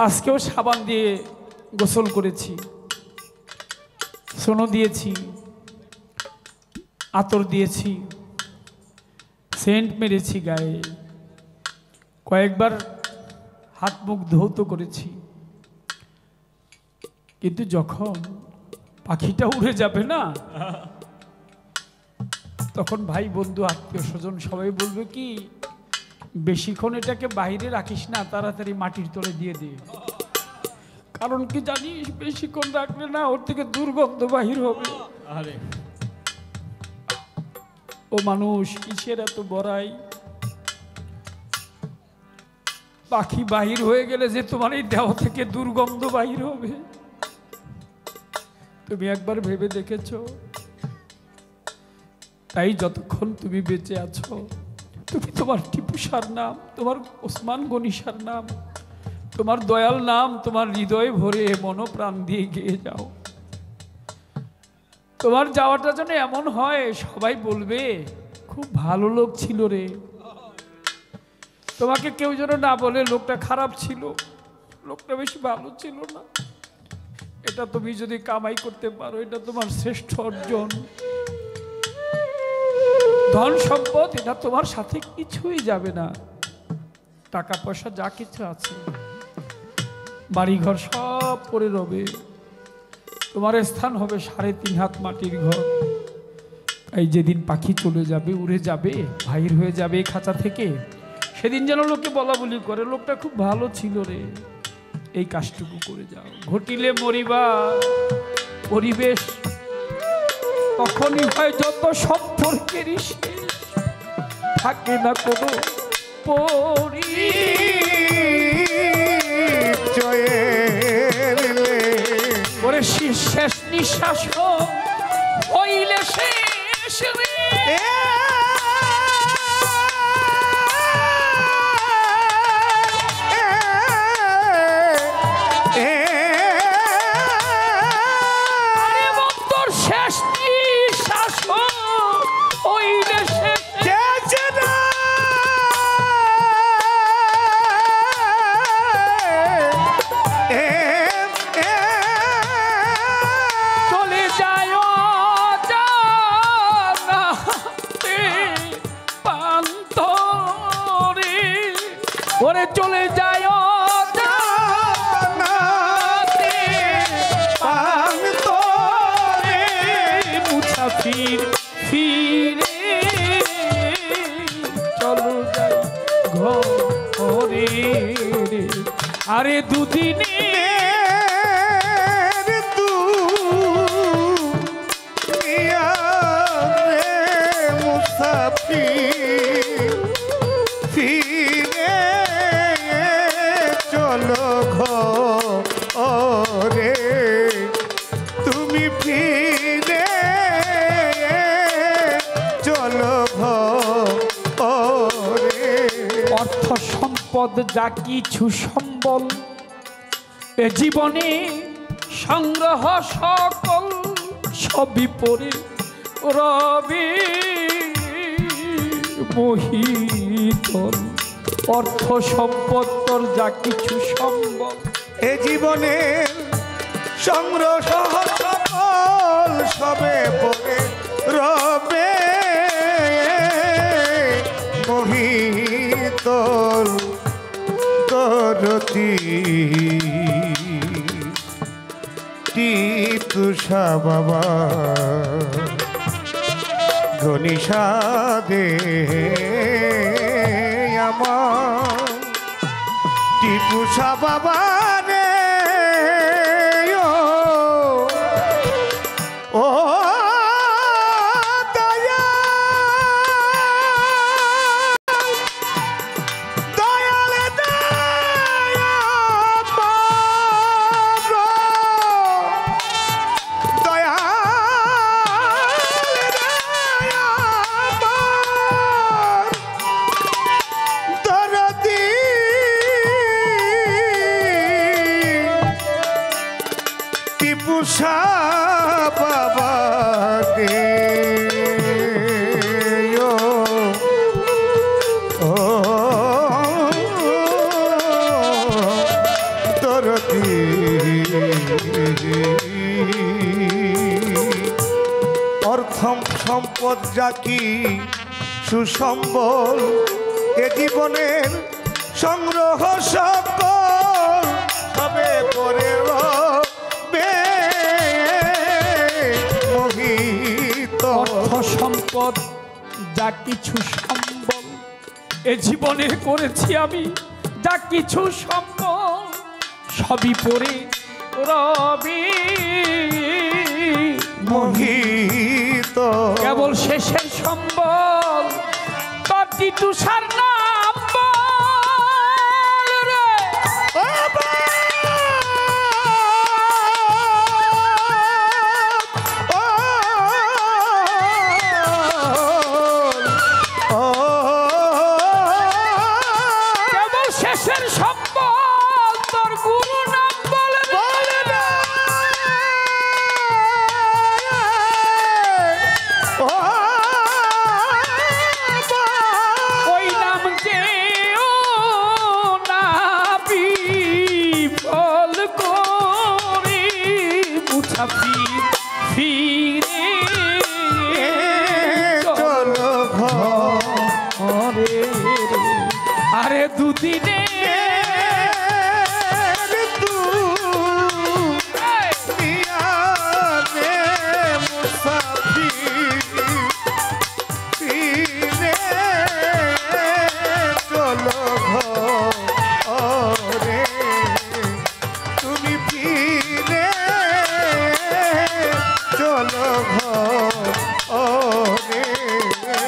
আজকেও সাবান দিয়ে গোসল করেছি, সোনো দিয়েছি, আতর দিয়েছি, সেন্ট মেরেছি গায়ে, কয়েকবার হাত মুখ ধৌত করেছি। কিন্তু যখন পাখিটা উড়ে যাবে না, তখন ভাই বন্ধু আত্মীয় স্বজন সবাই বলবে কি, বেশিক্ষণ এটাকে বাইরে রাখিস না, তাড়াতাড়ি মাটির তলে দিয়ে দে। কারণ কি জানিস, বেশিক্ষণ রাখলে না ওর থেকে দুর্গন্ধ বাহির হবে। আরে ও মানুষ, কিসের এত বড়াই? পাখি বাহির হয়ে গেলে যে তোমার এই দেহ থেকে দুর্গন্ধ বাহির হবে, তুমি একবার ভেবে দেখেছো? তাই যতক্ষণ তুমি বেঁচে আছো, তুমি তোমার টিপু সার নাম, তোমার ওসমান গনি সার নাম, তোমার দয়াল নাম তোমার হৃদয়ে ভরে মনোপ্রাণ দিয়ে গিয়ে যাও। তোমার যাওয়াটা যেন এমন হয় সবাই বলবে খুব ভালো লোক ছিল রে। তোমাকে কেউ যেন না বলে লোকটা খারাপ ছিল, লোকটা বেশি ভালো ছিল না। এটা তুমি যদি কামাই করতে পারো, এটা তোমার শ্রেষ্ঠ অর্জন। ধন সম্পদ এটা তোমার সাথে কিছুই যাবে না, টাকা পয়সা যা কিছু আছে, বাড়িঘর সব পড়ে রবে, তোমার স্থান হবে 3.5 হাত মাটির ঘর। তাই যেদিন পাখি চলে যাবে, উড়ে যাবে, বাহির হয়ে যাবে এই খাঁচা থেকে, সেদিন যেন লোকে বলা বলি করে লোকটা খুব ভালো ছিল রে। এই কাজটুকু করে যাও। ঘটিলে মরিবা পরিবেশ তখনই হয় যত সম্পর্কেরই শেষ, থাকে না কোনো পরিচয়ে শেষ নিঃশ্বাস হইলে শেষ চলে যায় মুসাফির ফিরে চলো যাই ঘরে। আরে দুদিনে মুসাফির ফিরে চলো ঘরে, তুমি ফিরে চলো ঘরে। অর্থ সম্পদ যা কিছু সম্বল এ জীবনে সংগ্রহ সকল সবই পরে রবি মোহিতল। অর্থ সম্পদ তোর যা কিছু সম্বল এ জীবনের সংগ্রহ সকল সবে পরে রবে মোহিতল দরদি টিপুষা বাবা ঘনিষা দে আমার টিপুষা বাবা রে ও দয়া দয়ালে দয়া বাবা দয়া দরদি টিপুষা বাবা রে ও দরদি অর্থম সম্পদ যা কি সুসম্বল এ জীবনের সংগ্রহ সকল সবে করে রবে মোহিত। অর্থ সম্পদ যা কিছু সম্বল এ জীবনে করেছি আমি, যা কিছু সম্বল সবই পরে রবি মোহিত। কেবল শেষের সম্বল তটি তুষার নাম বল রে। কেবল শেষের সম্বল তোর গুরু নাম বল রে। ওই নাম যে না বিফল করে মুসাফির ফিরে চলো ঘরে রে। আরে দুদিনে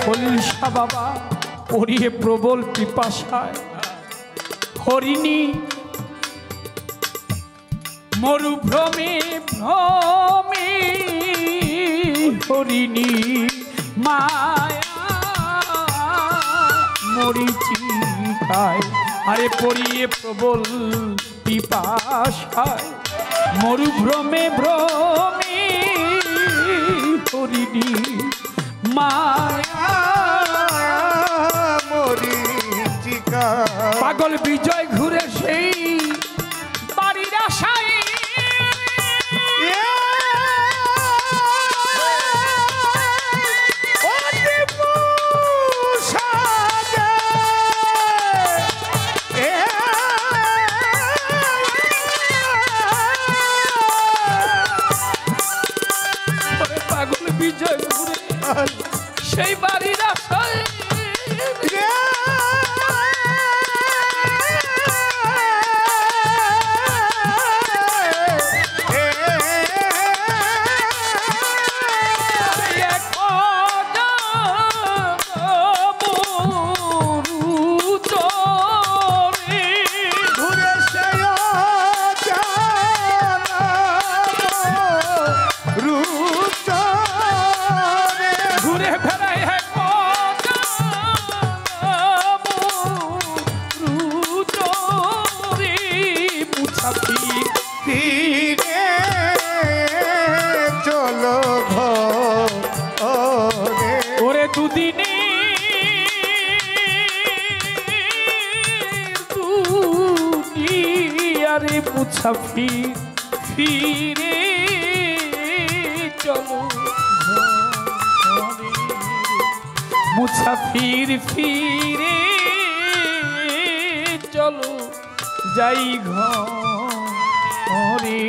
হরিষা বাবা পড়িয়ে প্রবল পিপাসায় হরিণী মরুভ্রমে ভ্রমে হরিণী মায়া মরিচিকায়। আরে পড়িয়ে প্রবল পিপাসায় মরুভ্রমে ভ্রমে হরিণী মায়া মরিচিকা। পাগল বিজয় ঘুরে সেই বাড়ির আশায় পাগল বিজয় ঘুরে সেই বাড়ির আশায় ফিরে চলো ঘরে। ওরে দুদিনে দুনিয়ারে মুসাফির ফিরে চলো ঘরে। মুসাফির ফিরে চলো যাই ঘরে